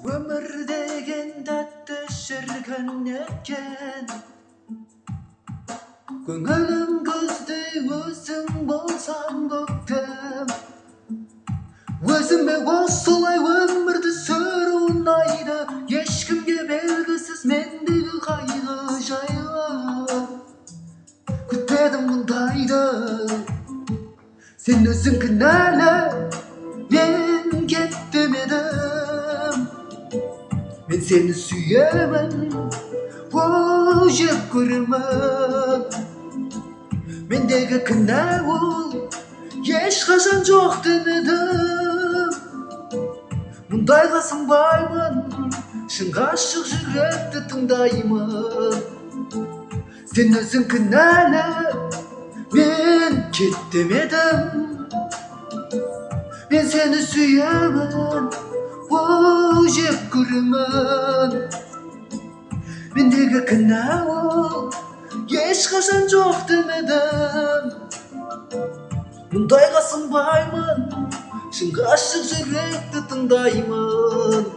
Ömür degen tatlı şirken etken, Көңілім күзді өзің болсаң көктем. Өзіме осылай өмірді сүру ұнайды, ешкімге белгісіз мендегі қайғы жайлы. Күтпедім мұндайды, сен өзің кінәлі, мен кеттім едім. Мен сені сүйемін, о жек көремін. Mendегі кінә ол ешқашан жоқ демедім. Мұндайға сынбаймын, шын ғашық жүректі тыңдаймын. Сен өзің кінәлі, мен кеттім едім. Мен сені сүйемін, о жек көремін. Mendегі кінә ол ешқашан жоқ демедім. Мұндайға сынбаймын, шын ғашық жүректі тыңдаймын.